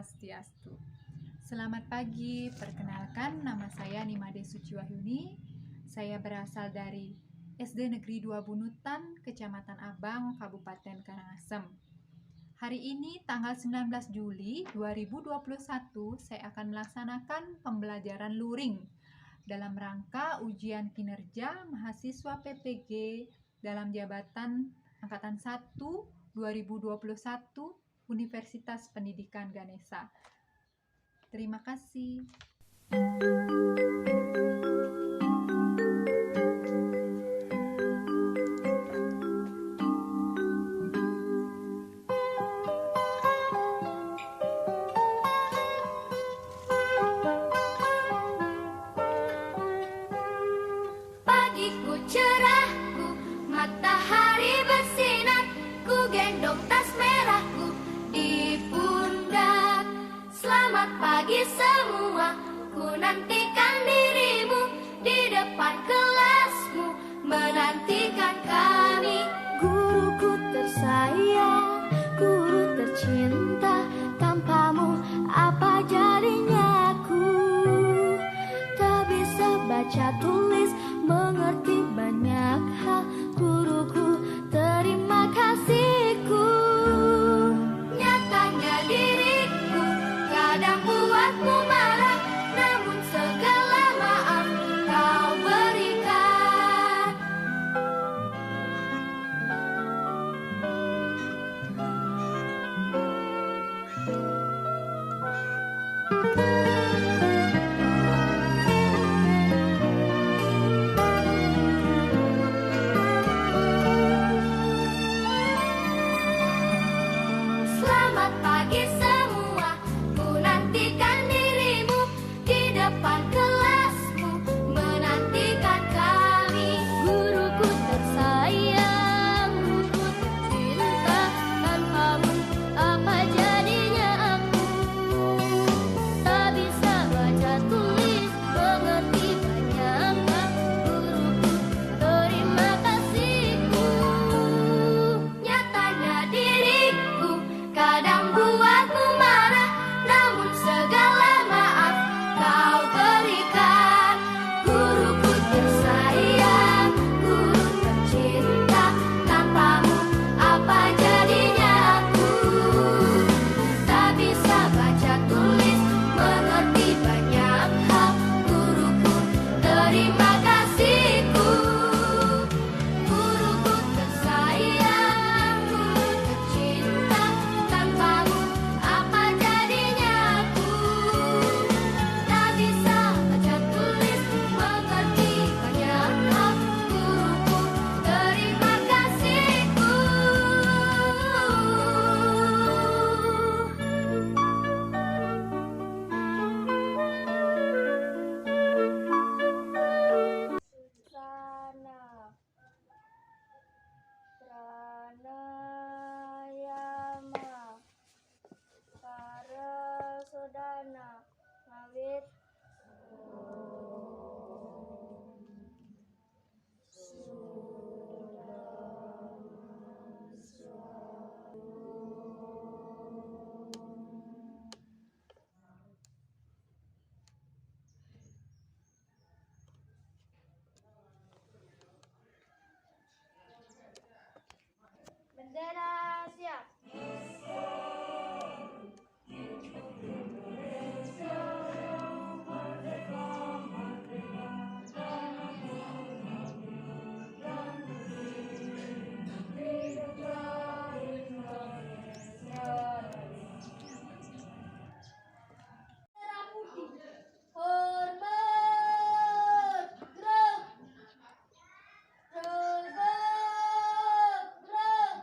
Swastiastu. Selamat pagi, perkenalkan nama saya Nimade Suciwahyuni. Saya berasal dari SD Negeri 2 Bunutan, Kecamatan Abang, Kabupaten Karangasem. Hari ini tanggal 19 Juli 2021 saya akan melaksanakan pembelajaran luring dalam rangka ujian kinerja mahasiswa PPG dalam jabatan Angkatan 1 2021 Universitas Pendidikan Ganesha. Terima kasih. Pagiku cerahku, matahari bersinar, ku gendong tas merahku di pundak. Selamat pagi semua, ku nantikan dirimu di depan kelasmu, menantikan kami. Guruku tersayang, guru tercinta, tanpamu apa jadinya aku? Tak bisa baca tulis, mengerti banyak hal, guruku, terima kasihku. Nyatanya diriku kadang buatmu marah, namun segala maaf kau berikan. Selamat pagi semua, ku nantikan dirimu di depan kelasmu, menantikan kami. Guruku tersayang, guruku tercinta, tanpamu apa jadinya aku? Tak bisa baca tulis, mengerti banyak hal, guruku, terima kasihku. Nyatanya diriku kadang buatmu marah, namun segala maaf kau berikan. Guruku tersayang, guru tercinta, tanpamu apa jadinya aku? Tak bisa baca tulis, mengerti banyak hal, guruku, terima kasihku. Guruku tersayang, guru tercinta, tanpamu apa jadinya aku? Tak bisa baca tulis, mengerti banyak hal, guruku, terima kasihku. Sutrana Pranayama Parasodana Ngawit bendera siap. Merah putih, hormat, gerak, gerak, gerak.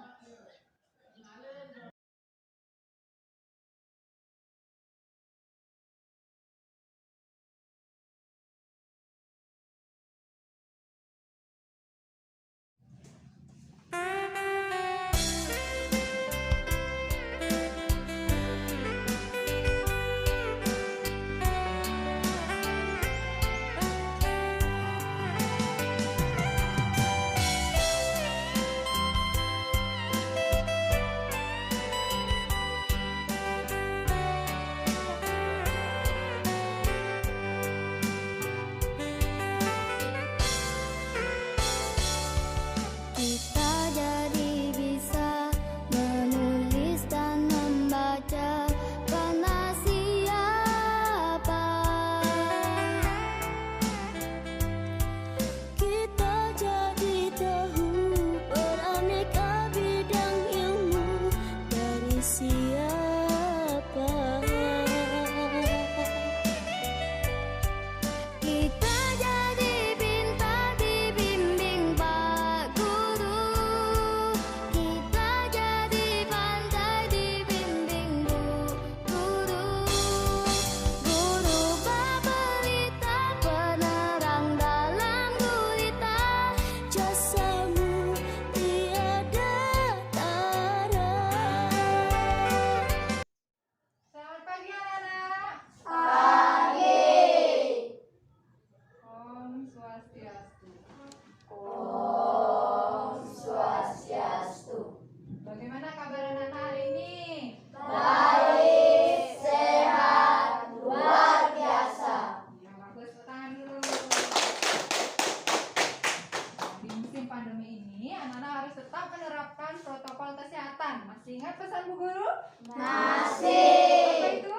tetap menerapkan protokol kesehatan. Masih ingat pesan Bu Guru? Masih. Apa itu?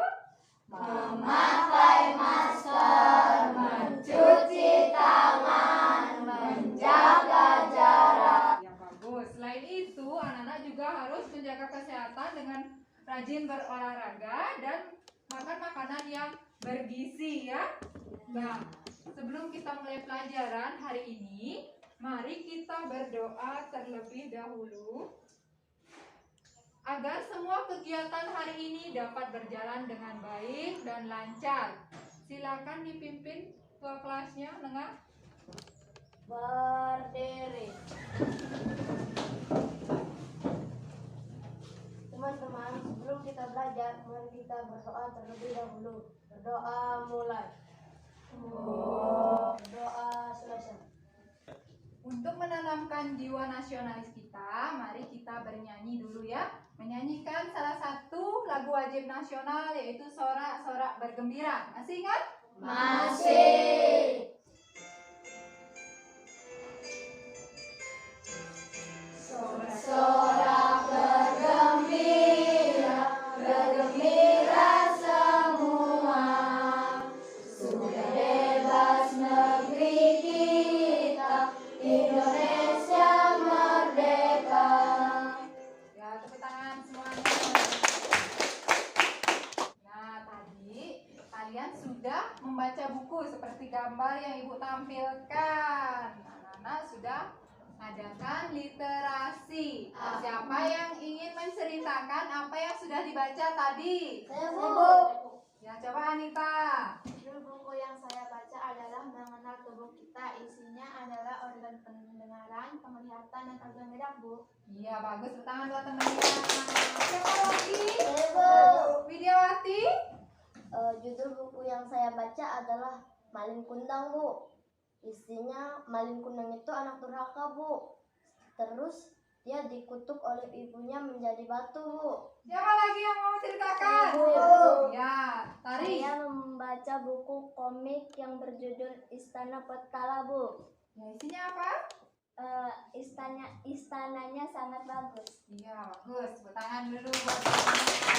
Memakai masker, mencuci tangan, menjaga jarak. Ya bagus. Selain itu, anak-anak juga harus menjaga kesehatan dengan rajin berolahraga dan makan makanan yang bergizi ya. Nah, sebelum kita mulai pelajaran hari ini, mari kita berdoa terlebih dahulu agar semua kegiatan hari ini dapat berjalan dengan baik dan lancar. Silakan dipimpin ketua kelasnya, Nengah. Berdiri. Teman-teman, sebelum kita belajar, mari kita berdoa terlebih dahulu. Berdoa mulai. Berdoa selesai. Untuk menanamkan jiwa nasionalis kita, mari kita bernyanyi dulu ya. Menyanyikan salah satu lagu wajib nasional yaitu Sorak-Sorak Bergembira. Masih ingat? Masih. Sorak-sorak bergembira, bergembira semua. Sudah bebas negeri kita, Indonesia merdeka. Ya, tepuk tangan semuanya. Nah, tadi kalian sudah membaca buku seperti gambar yang Ibu tampilkan. Anak-anak sudah mengadakan literasi. Siapa yang ingin menceritakan apa yang sudah dibaca tadi? Saya, Bu. Ya, coba Anita. Judul buku yang saya baca adalah Mengenal Tubuh Kita. Isinya adalah organ pendengaran, penglihatan, dan organ gerak, Bu. Iya, bagus. Bertangan buat teman-teman. Siapa lagi? Saya, Bu. Widiawati. Judul buku yang saya baca adalah Malin Kundang, Bu. Isinya Malin Kundang itu anak durhaka, Bu. Terus dia dikutuk oleh ibunya menjadi batu, Bu. Siapa lagi yang mau ceritakan? Bu. Ya, Tari. Saya membaca buku komik yang berjudul Istana Petala, Bu. Ya, isinya apa? Istananya sangat bagus. Iya, bagus. Tepuk tangan dulu buat teman-teman.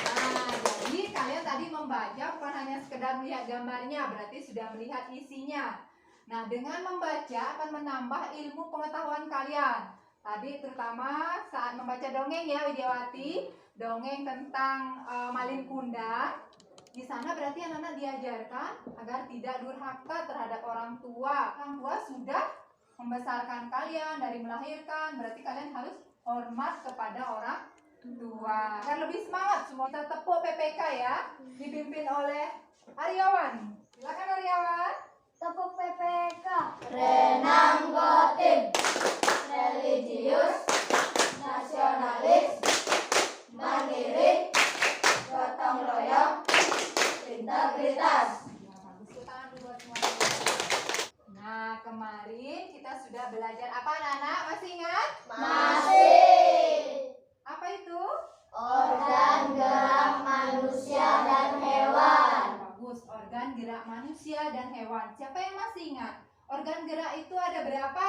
Nah, jadi kalian tadi membaca bukan hanya sekedar melihat gambarnya, berarti sudah melihat isinya. Nah, dengan membaca akan menambah ilmu pengetahuan kalian. Tadi terutama saat membaca dongeng ya, Widiawati, dongeng tentang Malin Kundang. Di sana berarti anak-anak diajarkan agar tidak durhaka terhadap orang tua. Orang tua sudah membesarkan kalian dari melahirkan, berarti kalian harus hormat kepada orang tua. Agar lebih semangat semua. Kita tepuk PPK ya, dipimpin oleh Aryawan. Silakan Aryawan. Tepuk PPK. Renang Gotim, religius, nasionalis, mandiri, gotong royong, integritas. Ya, bagus. Tepuk tangan dulu buat semuanya. Nah, kemarin kita sudah belajar apa anak-anak? Masih ingat? Masih. Apa itu? Organ gerak manusia dan hewan. Bagus, organ gerak manusia dan hewan. Siapa yang masih ingat? Organ gerak itu ada berapa?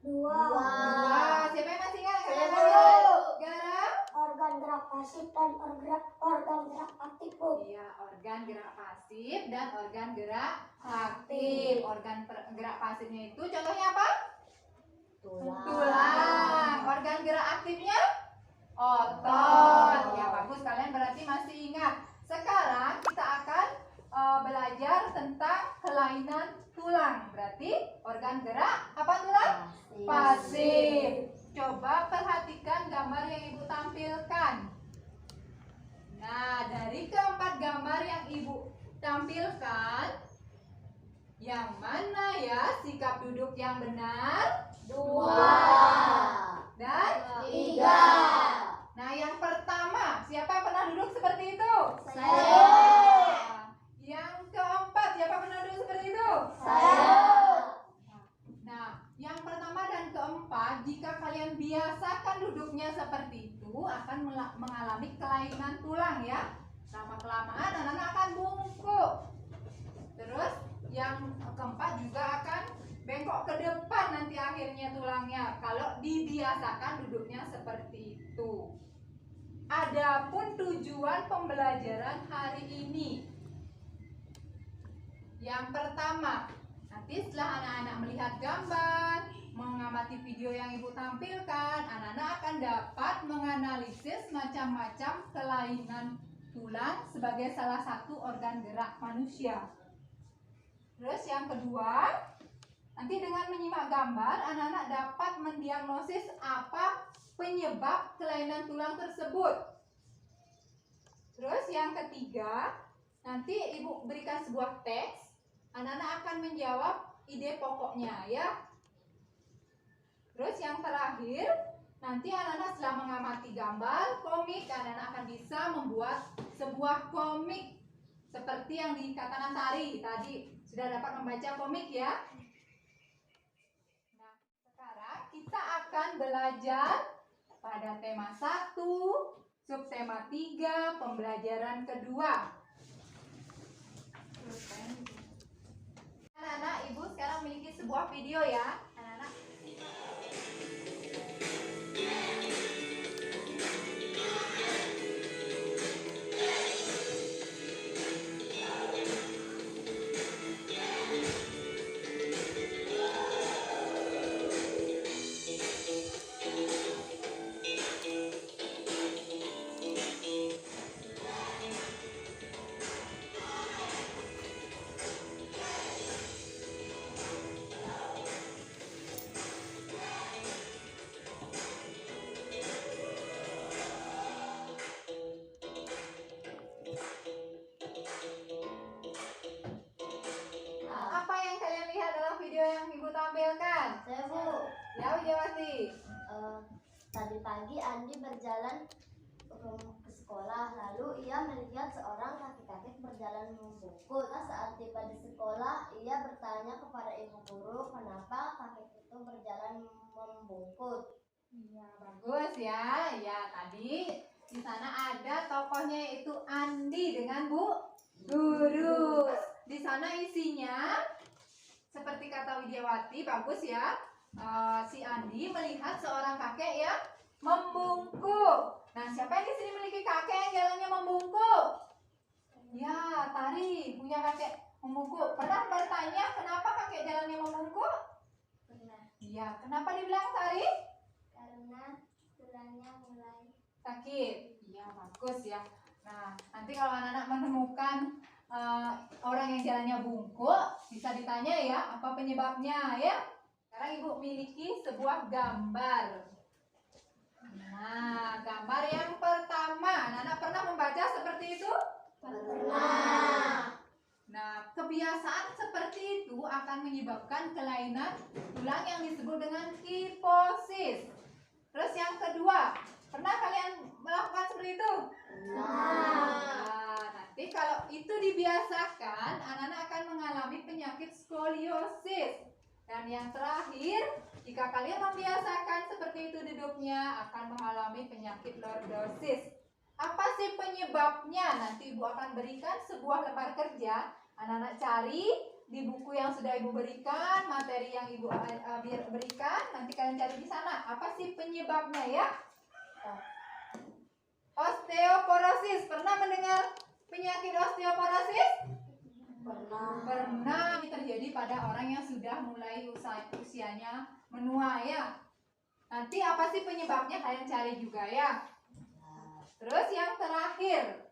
Dua. Dua. Siapa yang masih ingat? Saya Katakan dulu. dulu. Gerak. Organ gerak pasif dan organ gerak aktif, Bu. Iya, organ gerak pasif dan organ gerak aktif. Gerak pasifnya itu contohnya apa? Tulang. Organ gerak aktifnya? Otot. Ya, bagus. Kalian berarti masih ingat. Sekarang kita akan belajar tentang kelainan tulang. Berarti organ gerak apa tulang? Pasif. Coba perhatikan gambar yang Ibu tampilkan. Nah, dari keempat gambar yang Ibu tampilkan, yang mana ya sikap duduk yang benar? Dua. Dan Tiga. nah, yang pertama, siapa yang pernah duduk seperti itu? Saya. Yang keempat, siapa pernah duduk seperti itu? Saya. Nah, yang pertama dan keempat, jika kalian biasakan duduknya seperti itu, akan mengalami kelainan tulang ya. Lama-kelamaan anak-anak akan bungkuk. Terus yang keempat juga akan bengkok ke depan nanti akhirnya tulangnya. kalau dibiasakan duduknya seperti itu. Adapun tujuan pembelajaran hari ini, yang pertama, nanti setelah anak-anak melihat gambar, mengamati video yang ibu tampilkan, anak-anak akan dapat menganalisis macam-macam kelainan tulang sebagai salah satu organ gerak manusia. Terus yang kedua, nanti dengan menyimak gambar, anak-anak dapat mendiagnosis apa penyebab kelainan tulang tersebut. Terus yang ketiga, nanti ibu berikan sebuah teks, anak-anak akan menjawab ide pokoknya ya. Terus yang terakhir, nanti anak-anak setelah mengamati gambar komik, anak-anak akan bisa membuat sebuah komik seperti yang dikatakan Tari tadi. Sudah dapat membaca komik ya? Nah, sekarang kita akan belajar pada tema 1, subtema 3, pembelajaran kedua. Anak-anak, ibu sekarang memiliki sebuah video ya. Anak-anak. Apa yang kalian lihat dalam video yang ibu tampilkan? Saya Bu, Ya, Wijawati. tadi pagi Andi berjalan ke sekolah, lalu ia melihat seorang kakek-kakek berjalan membungkuk. Saat tiba di sekolah, ia bertanya kepada ibu guru kenapa kakek itu berjalan membungkuk. Iya, bagus ya. Ya, tadi di sana ada tokohnya yaitu Andi dengan Bu Guru. Di sana isinya seperti kata Widyawati, bagus ya. Si Andi melihat seorang kakek yang membungkuk. Nah, siapa yang di sini memiliki kakek yang jalannya membungkuk? Ya, Tari punya kakek membungkuk. Pernah bertanya kenapa kakek jalannya membungkuk? Pernah, Iya, kenapa dibilang Tari? karena tulangnya mulai Sakit. Iya, bagus ya. Nah, nanti kalau anak-anak menemukan orang yang jalannya bungkuk, bisa ditanya ya, apa penyebabnya ya. Sekarang ibu miliki sebuah gambar. Nah, gambar yang pertama, anak-anak pernah membaca seperti itu? pernah. Nah, kebiasaan seperti itu akan menyebabkan kelainan tulang yang disebut dengan kifosis. Terus yang kedua, pernah kalian melakukan seperti itu? Nah, nanti kalau itu dibiasakan, anak-anak akan mengalami penyakit skoliosis. Dan yang terakhir, jika kalian membiasakan seperti itu duduknya, akan mengalami penyakit lordosis. Apa sih penyebabnya? Nanti ibu akan berikan sebuah lembar kerja. Anak-anak cari di buku yang sudah ibu berikan, materi yang ibu berikan, nanti kalian cari di sana. Apa sih penyebabnya ya? Osteoporosis. Pernah mendengar penyakit osteoporosis? Pernah. Ini terjadi pada orang yang sudah mulai usianya menua ya. Nanti apa sih penyebabnya? Kalian cari juga ya. Terus yang terakhir,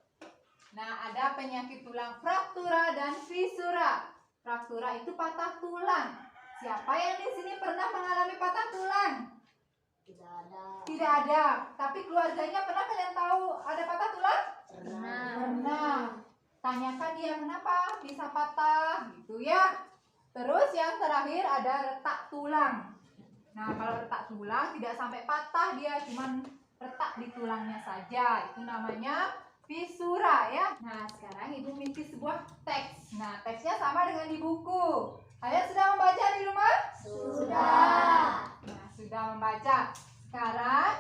nah ada penyakit tulang fraktura dan fisura. Fraktura itu patah tulang. Siapa yang di sini pernah mengalami patah tulang? Tidak ada. Tidak ada. Tapi keluarganya pernah kalian tahu ada patah tulang? Pernah. Tanyakan dia kenapa bisa patah gitu ya. Terus yang terakhir ada retak tulang. Nah kalau retak tulang tidak sampai patah, dia cuman retak di tulangnya saja. Itu namanya fisura ya. Nah sekarang ibu memiliki sebuah teks. Nah teksnya sama dengan di buku. Kalian sudah membaca di rumah? Sudah. Nah sudah membaca. Sekarang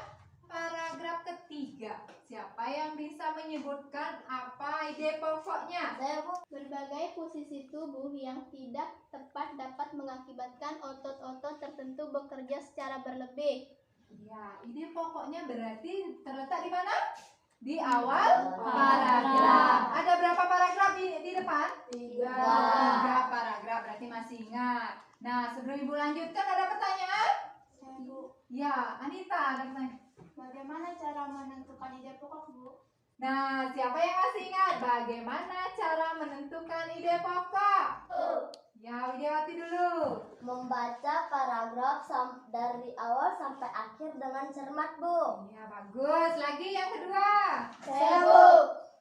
paragraf ketiga. Siapa yang bisa menyebutkan apa ide pokoknya? Saya Bu. Berbagai posisi tubuh yang tidak tepat dapat mengakibatkan otot-otot tertentu bekerja secara berlebih. Ya, ide pokoknya berarti terletak di mana? Di awal paragraf. Ada berapa paragraf di depan? 3 paragraf, berarti masih ingat. Nah, sebelum Ibu lanjutkan ada pertanyaan? Bu, Ya, Anita ada pertanyaan. bagaimana cara menentukan ide pokok, Bu? Nah, siapa yang masih ingat bagaimana cara menentukan ide pokok? Ya, Widiawati dulu. Membaca paragraf dari awal sampai akhir dengan cermat, Bu. Ya, bagus. Lagi yang kedua. Saya, Bu.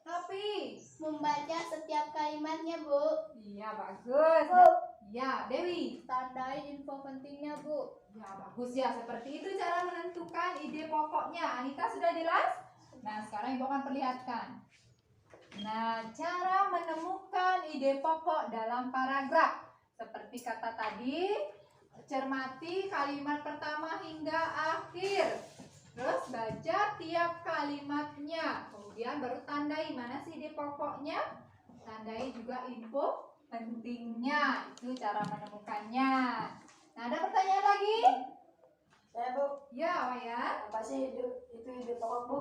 Tapi. Membaca setiap kalimatnya, Bu. Iya, bagus. Ya, Dewi. Tandai info pentingnya, Bu. Ya, bagus ya. Seperti itu cara menentukan ide pokoknya. Anita sudah jelas? Nah, sekarang Ibu akan perlihatkan. Nah, cara menemukan ide pokok dalam paragraf. Seperti kata tadi, cermati kalimat pertama hingga akhir. Terus baca tiap kalimatnya. Kemudian baru tandai mana sih ide pokoknya. Tandai juga info pentingnya. Itu cara menemukannya. Nah, ada pertanyaan lagi? Saya, Bu. Ya, Wayan. Apa sih itu ide pokok, Bu?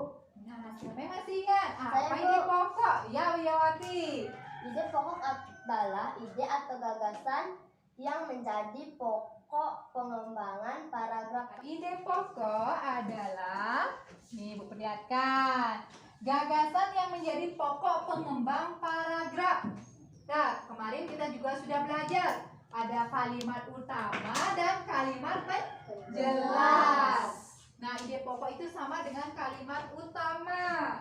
Nah, siapa yang masih ingat? Saya, Apa Bu. ide pokok? Ya, Wiyawati. Ide pokok adalah ide atau gagasan yang menjadi pokok pengembangan paragraf. Ide pokok adalah, nih Ibu perlihatkan, gagasan yang menjadi pokok pengembang paragraf. Nah, kemarin kita juga sudah belajar ada kalimat utama dan kalimat penjelas. Nah, ide pokok itu sama dengan kalimat utama.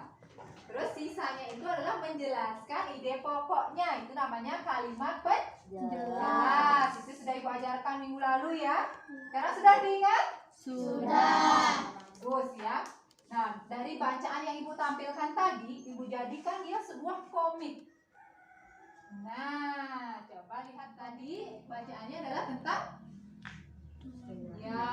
Terus sisanya itu adalah menjelaskan ide pokoknya. Itu namanya kalimat penjelas. Itu sudah Ibu ajarkan minggu lalu ya. Sekarang sudah diingat? Sudah. Bagus ya. Nah, dari bacaan yang Ibu tampilkan tadi, Ibu jadikan dia sebuah komik. Nah, coba lihat tadi bacaannya adalah tentang ya,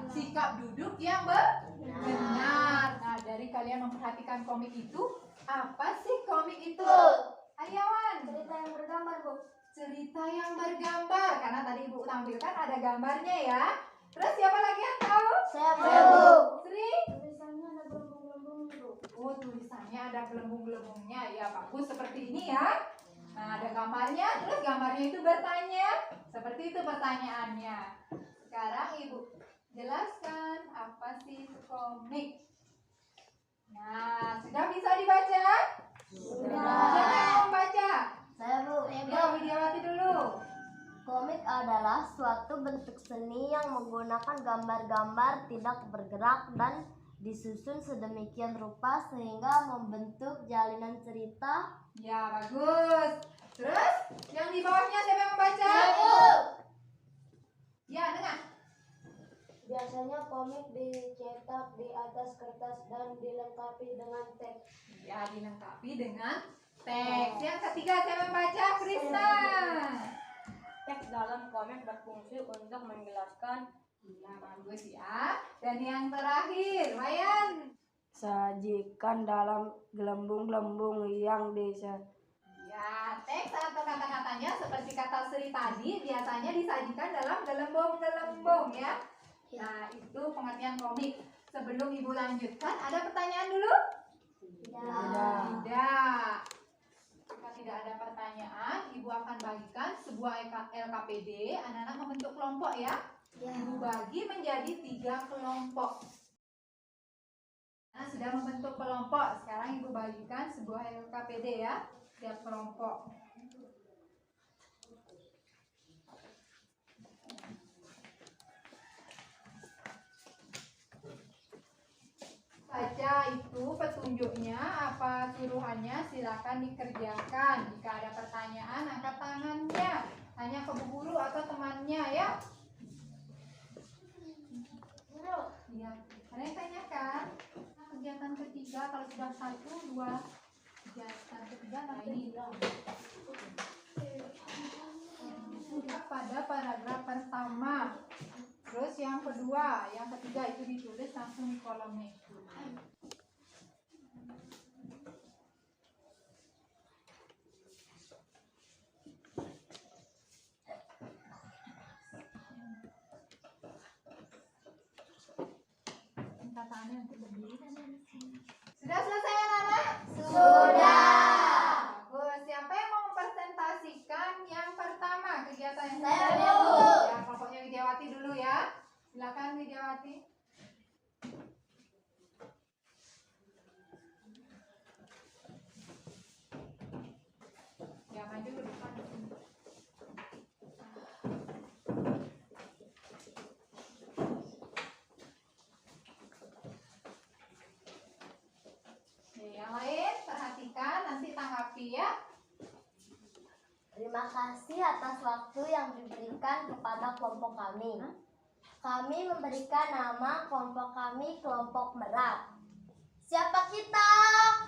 sikap duduk yang benar. Nah, dari kalian memperhatikan komik itu, apa sih komik itu? Ayawan. Cerita yang bergambar, Bu. Cerita yang bergambar. Karena tadi Ibu tampilkan ada gambarnya ya. Terus siapa lagi yang tahu? Saya, Bu. Sri? Tulisannya ada gelembung-gelembung, Bu. Oh, tulisannya ada gelembung-gelembungnya. Ya, bagus seperti ini ya. Nah, ada gambarnya. Terus gambarnya itu bertanya. Seperti itu pertanyaannya. Sekarang Ibu jelaskan apa sih itu komik. Nah, sudah bisa dibaca? Sudah. Siapa yang mau membaca? Saya, Bu. Ya, Widiawati dulu. Komik adalah suatu bentuk seni yang menggunakan gambar-gambar tidak bergerak dan disusun sedemikian rupa sehingga membentuk jalinan cerita. Ya, bagus. Terus, yang di bawahnya siapa yang membaca? Ya, dengar. Biasanya komik dicetak di atas kertas dan dilengkapi dengan teks. Ya, dilengkapi dengan teks. Yang ketiga siapa yang membaca? Krisna. Teks dalam komik berfungsi untuk menjelaskan. Ya, bagus ya. Dan yang terakhir, Wayan. Sajikan dalam gelembung-gelembung yang bisa. Ya, teks atau kata-katanya seperti kata Sri tadi biasanya disajikan dalam gelembung-gelembung ya. Nah, itu pengertian komik. Sebelum Ibu lanjutkan, ada pertanyaan dulu? Tidak. Jika tidak ada pertanyaan, Ibu akan bagikan sebuah LKPD. Anak-anak membentuk kelompok ya. Ibu bagi menjadi 3 kelompok. Nah, sudah membentuk kelompok. Sekarang Ibu bagikan sebuah LKPD ya. Setiap kelompok. Baca itu petunjuknya, apa suruhannya silakan dikerjakan. Jika ada pertanyaan, angkat tangannya. Tanya ke bu guru atau temannya ya. Guru, iya. Ada yang tanyakan? Nah, kegiatan ketiga kalau sudah 1, 2, kegiatan ketiga ini sudah pada paragraf pertama. Terus yang kedua, yang ketiga itu ditulis langsung di kolomnya itu. tangannya nanti berdiri kan di sini. Sudah selesai anak-anak? Sudah. Bagus. Siapa yang mau mempresentasikan yang pertama kegiatan yang Saya, pertama? Bu. Ya, kelompoknya Widyawati dulu ya. Silakan Widyawati. Ya, maju ke depan. Oke, yang lain perhatikan, nanti tanggapi ya. Terima kasih atas waktu yang diberikan kepada kelompok kami. Kami memberikan nama kelompok kami kelompok Merak. Siapa kita?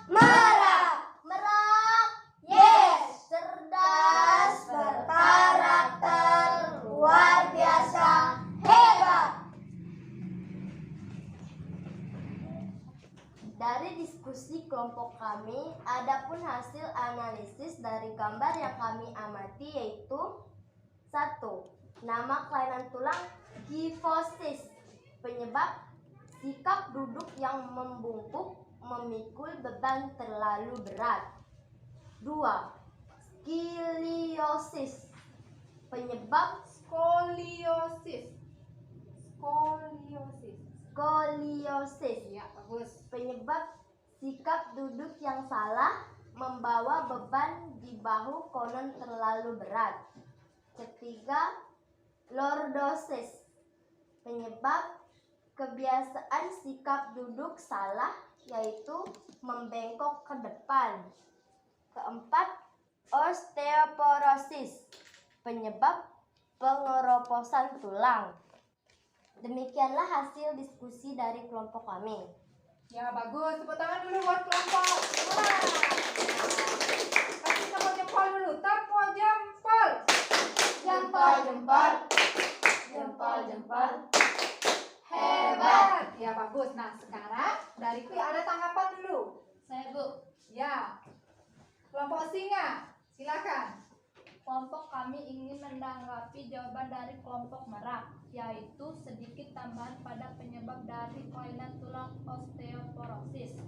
Merak. Merak. Yes. Cerdas, berkarakter, luar biasa, hebat. Dari diskusi kelompok kami, adapun hasil analisis dari gambar yang kami amati yaitu 1. Nama kelainan tulang kifosis, penyebab sikap duduk yang membungkuk memikul beban terlalu berat. 2. Skoliosis, penyebab Skoliosis. Skoliosis. skoliosis, Ya, bagus. penyebab sikap duduk yang salah membawa beban di bahu konon terlalu berat. 3. Lordosis, penyebab kebiasaan sikap duduk salah yaitu membengkok ke depan. 4. Osteoporosis, penyebab pengeroposan tulang. Demikianlah hasil diskusi dari kelompok kami. Ya, bagus. Tepuk tangan dulu buat kelompok. Wah. Kasih tepuk jempol dulu. Tepuk jempol. Jempol, jempol. Jempol, jempol. Hebat. Ya, bagus. Nah, sekarang dariku ada tanggapan dulu. Saya, Bu. Ya. Kelompok singa, silakan. Kelompok kami ingin menanggapi jawaban dari kelompok Merak, yaitu sedikit tambahan pada penyebab dari kelainan tulang osteoporosis,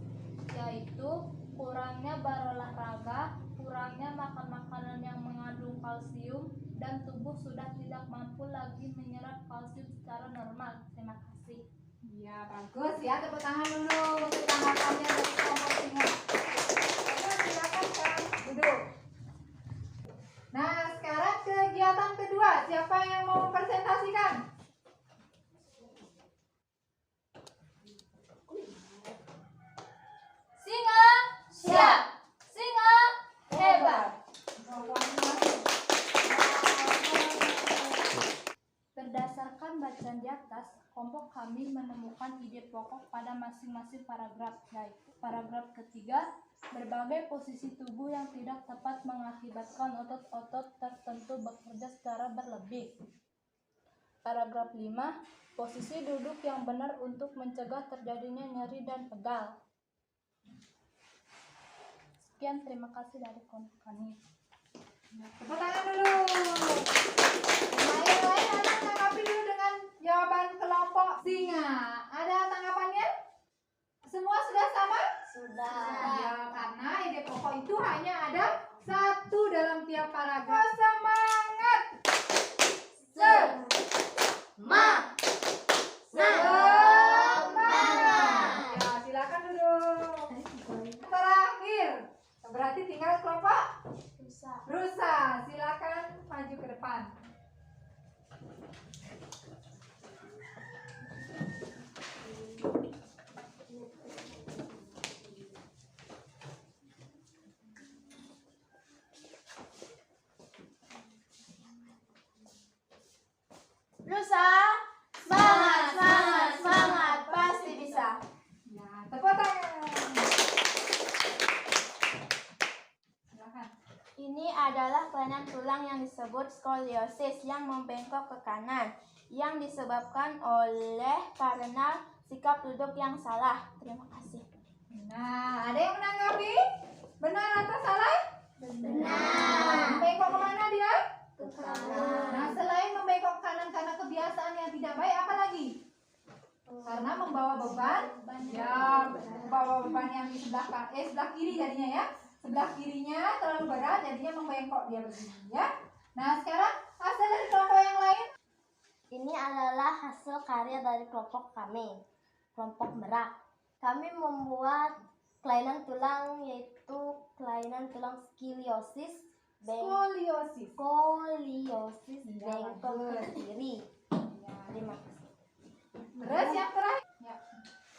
yaitu kurangnya berolahraga, kurangnya makan makanan yang mengandung kalsium, dan tubuh sudah tidak mampu lagi menyerap kalsium secara normal. Terima kasih. Ya, bagus ya. Tepuk tangan dulu untuk tanggapannya dari kelompok singa. Oke, silakan sekarang duduk. Nah, sekarang kegiatan kedua. Siapa yang mau mempresentasikan? Singa siap, singa hebat. Berdasarkan bacaan di atas, kelompok kami menemukan ide pokok pada masing-masing paragraf, yaitu paragraf ketiga, berbagai posisi tubuh yang tidak tepat mengakibatkan otot-otot tertentu bekerja secara berlebih. Paragraf 5, posisi duduk yang benar untuk mencegah terjadinya nyeri dan pegal. Sekian, terima kasih dari kelompok kami. Tepuk tangan dulu. Nah, yang lain ada tanggapi dulu dengan jawaban kelompok singa. Ada tanggapannya? Semua sudah sama? Sudah. Ya, karena ide pokok itu hanya ada satu dalam tiap paragraf. Semangat! Semangat. Semangat! Ya, silakan duduk. Terakhir, berarti tinggal kelompok rusa. Silakan maju ke depan. Rusa, semangat, semangat, semangat, pasti bisa. Ya, tepuk tangan. Silakan. Ini adalah kelainan tulang yang disebut skoliosis yang membengkok ke kanan, yang disebabkan oleh karena sikap duduk yang salah. Terima kasih. Nah, ada yang menanggapi? Benar atau salah? Benar. Membengkok kemana dia? Ke kanan. Nah, selain membengkok kanan karena kebiasaan yang tidak baik, apa lagi? Karena membawa beban. Ya, membawa beban yang di sebelah kiri jadinya ya. Sebelah kirinya terlalu berat, jadinya membengkok dia begini ya. Nah, sekarang hasil dari kelompok yang lain. Ini adalah hasil karya dari kelompok kami, kelompok Merak. Kami membuat kelainan tulang, yaitu kelainan tulang skoliosis bengkok ke kiri. Terima kasih. Terus yang terakhir. Ya.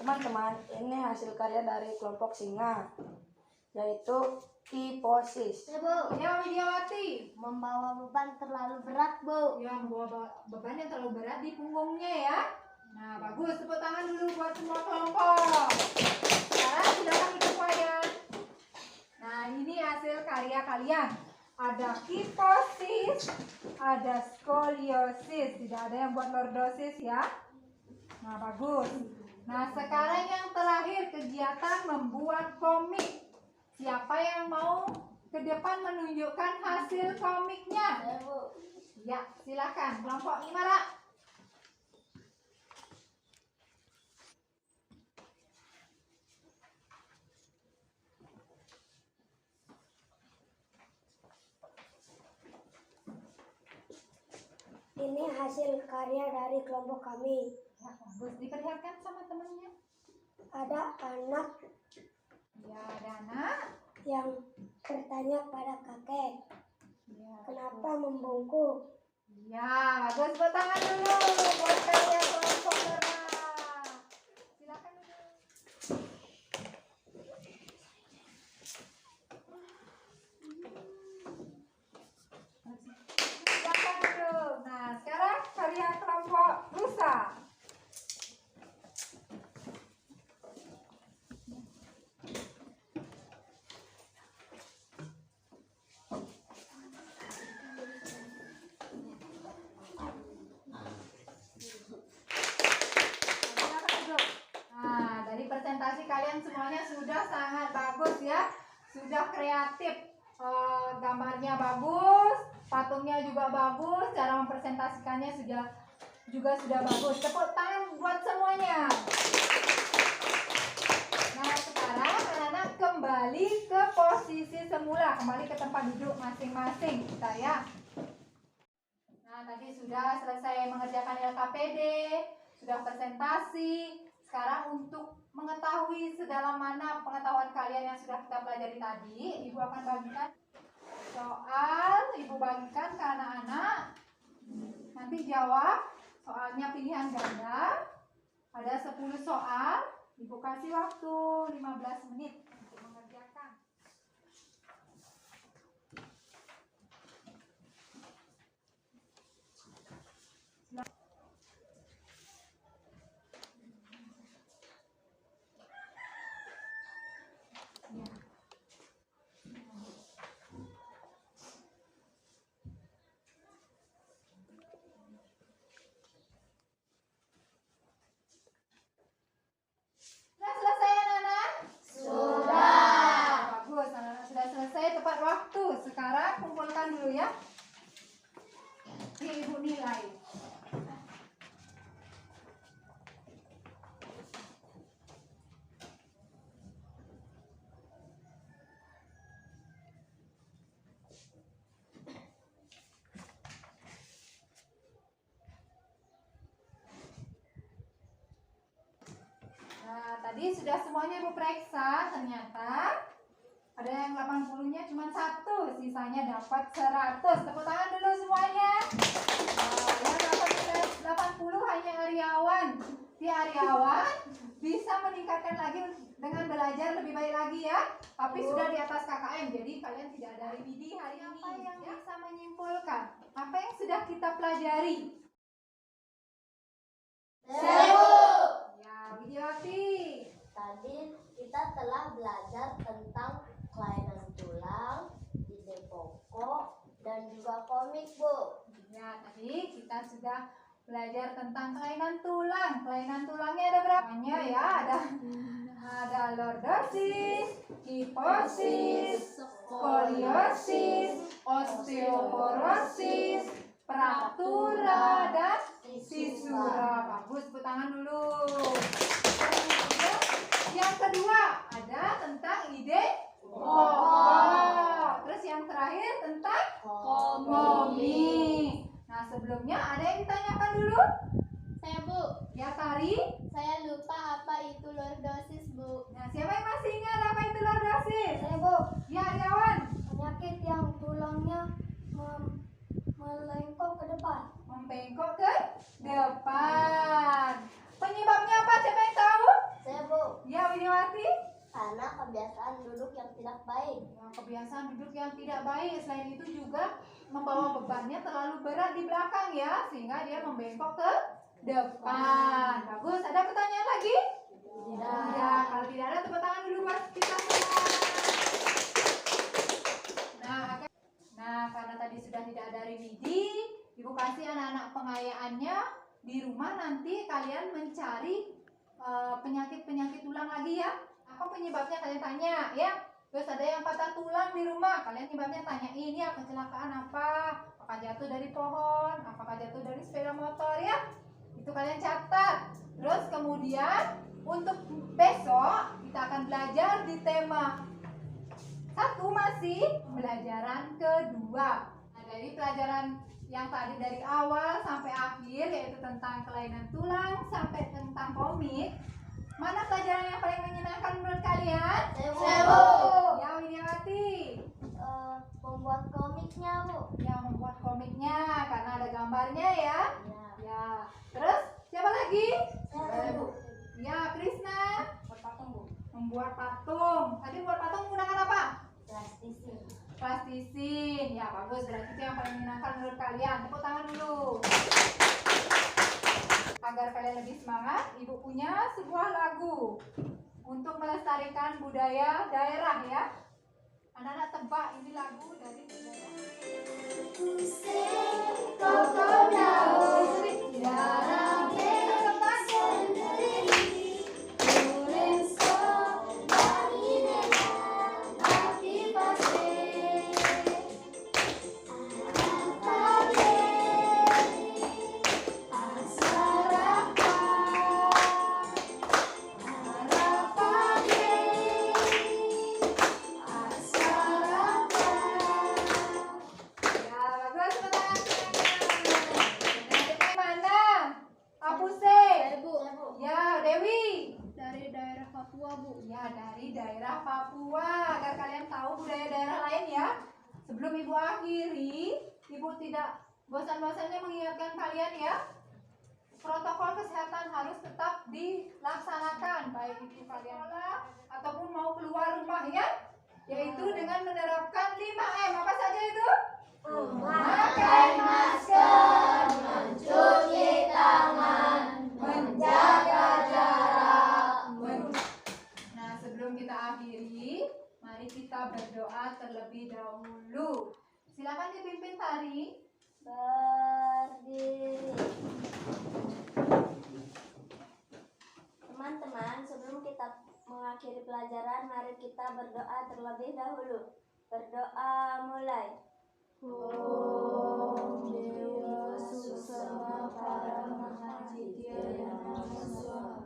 Teman-teman, ini hasil karya dari kelompok Singa, yaitu kiposis. Ya, Bu. Ya, Widiawati. Membawa beban terlalu berat, Bu. Ya, membawa beban yang terlalu berat di punggungnya ya. Nah, bagus. Tepuk tangan dulu buat semua kelompok. Sekarang silakan duduk kalian. Nah, ini hasil karya kalian. Ada kiposis, ada skoliosis. Tidak ada yang buat lordosis ya. Nah, bagus. Nah, sekarang yang terakhir kegiatan membuat komik. Siapa yang mau ke depan menunjukkan hasil komiknya? Ya, Bu. Ya, silakan. Kelompok Imara. Ini hasil karya dari kelompok kami. Ya, bagus. Diperlihatkan sama temannya. Ada anak Ya, Dana. yang bertanya pada kakek, Ya, kenapa membungkuk? ya, bagus. Tepuk tangan dulu buat karya kelompok merah. Silakan dulu. Silakan dulu. Nah, sekarang karya kelompok rusa. Nah, dari presentasi kalian semuanya sudah sangat bagus ya, sudah kreatif. Gambarnya bagus, patungnya juga bagus, cara mempresentasikannya juga sudah bagus. Tepuk tangan buat semuanya. Nah, sekarang anak-anak kembali ke posisi semula, kembali ke tempat duduk masing-masing kita ya. Nah, tadi sudah selesai mengerjakan LKPD, sudah presentasi. Sekarang untuk mengetahui sedalam mana pengetahuan kalian yang sudah kita pelajari tadi, Ibu akan bagikan soal, Ibu bagikan ke anak-anak. Nanti jawab, soalnya pilihan ganda. Ada 10 soal, Ibu kasih waktu 15 menit untuk mengerjakan. Sudah selesai anak-anak? Sudah. Bagus, anak-anak sudah selesai tepat waktu. Sekarang kumpulkan dulu ya. Ini Ibu nilai. Nah, tadi sudah semuanya Ibu periksa, ternyata ada yang 80-nya cuma 1, sisanya dapat 100. Tepuk tangan dulu semuanya. Yang dapat 80 hanya Aryawan. Si Aryawan bisa meningkatkan lagi dengan belajar lebih baik lagi ya. Tapi sudah di atas KKM, jadi kalian tidak ada revidy hari ini. Apa yang bisa menyimpulkan? Apa yang sudah kita pelajari? Ya, Widiawati. Tadi kita telah belajar tentang kelainan tulang, ide pokok, dan juga komik, Bu. Ya, tadi kita sudah belajar tentang kelainan tulang. Kelainan tulangnya ada berapa? Ya, ada lordosis, kiposis, skoliosis, osteoporosis, fraktura, dan fisura. Bagus, tepuk tangan dulu. pokok. Terus yang terakhir tentang komik. Nah, sebelumnya ada yang ditanyakan dulu? Saya Bu, Ya, Tari. saya lupa apa itu lordosis Bu. Nah, siapa yang masih ingat apa itu lordosis? Saya Bu, Ya, Aryawan. penyakit yang tulangnya melengkung ke depan. Membengkok ke depan. Penyebabnya apa? Siapa yang tahu? Saya Bu, Ya, Widiawati. karena kebiasaan duduk yang tidak baik. Kebiasaan duduk yang tidak baik. Selain itu juga membawa bebannya terlalu berat di belakang ya, sehingga dia membengkok ke depan. Bagus. Ada pertanyaan lagi? Tidak. Ya, kalau tidak ada tepuk tangan dulu buat kita semua. Nah, karena tadi sudah tidak ada remedi, Ibu kasih anak-anak pengayaannya di rumah nanti kalian mencari penyakit-penyakit tulang lagi ya. Apa penyebabnya kalian tanya ya. Terus ada yang patah tulang di rumah, kalian penyebabnya tanya ini ya, kecelakaan apa? Apakah jatuh dari pohon? Apakah jatuh dari sepeda motor ya? Itu kalian catat. Terus kemudian untuk besok kita akan belajar di tema 1 masih pelajaran kedua. Nah, dari pelajaran yang tadi dari awal sampai akhir yaitu tentang kelainan tulang sampai tentang komik. Mana pelajaran yang paling menyenangkan menurut kalian? Saya Bu, Ya, Widiawati. membuat komiknya Bu. Ya, membuat komiknya karena ada gambarnya ya. Ya. Ya. Terus siapa lagi? Saya Bu. Ya, Krisna. Membuat patung. Tadi membuat patung menggunakan apa? Plastisi. Plastisin. Ya, bagus. Berarti itu yang paling menyenangkan menurut kalian. Tepuk tangan dulu. Agar kalian lebih semangat, Ibu punya sebuah lagu untuk melestarikan budaya daerah ya. Anak-anak tebak ini lagu dari budaya. Ya, bagus teman-teman. Mana? Apuse? Ya, Dewi. Dari daerah Papua Bu. Ya, dari daerah Papua. Agar kalian tahu budaya daerah lain ya. Sebelum Ibu akhiri, Ibu tidak bosan-bosannya mengingatkan kalian ya. Protokol kesehatan harus tetap dilaksanakan, baik itu kalian sekolah ataupun mau keluar rumah ya. Yaitu dengan menerapkan 5M. Apa saja itu? Memakai masker, mencuci tangan, menjaga jarak. Nah, sebelum kita akhiri, mari kita berdoa terlebih dahulu. Silakan dipimpin Tari. Berdiri. Teman-teman, sebelum kita mengakhiri pelajaran, mari kita berdoa terlebih dahulu. Berdoa mulai. Om Dewa Susama Paramaha Jitya Namaswa.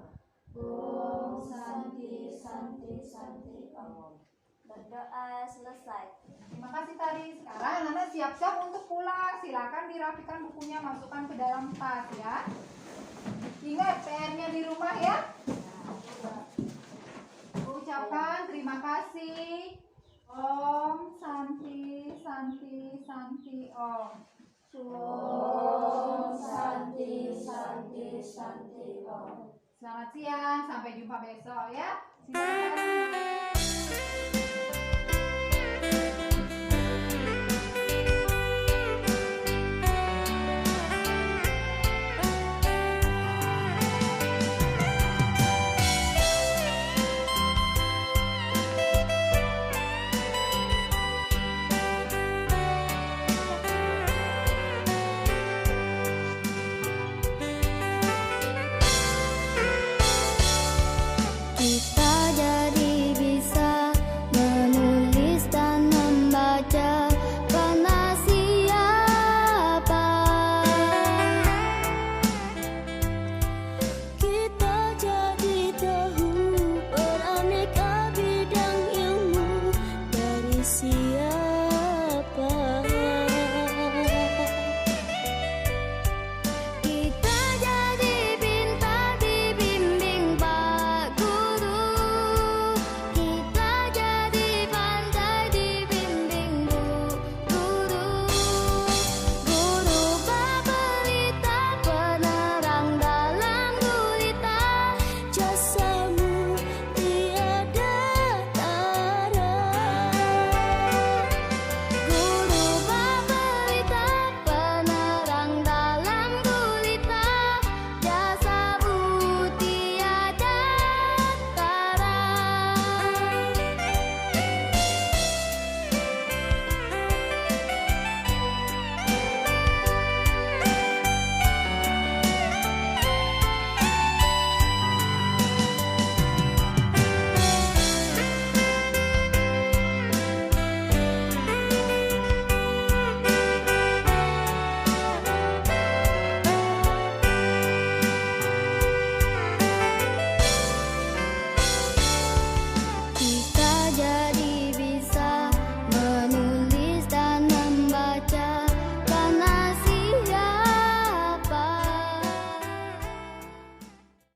Om Santi Santi Santi Om. Berdoa selesai. Terima kasih Tari. Sekarang anak siap-siap untuk pulang. Silakan dirapikan bukunya, masukkan ke dalam tas ya. Ingat PR-nya di rumah ya. Ucapkan terima kasih. Om Santi Santi Santi Om. Om Santi Santi Santi Om. Selamat siang, sampai jumpa besok ya. Silakan.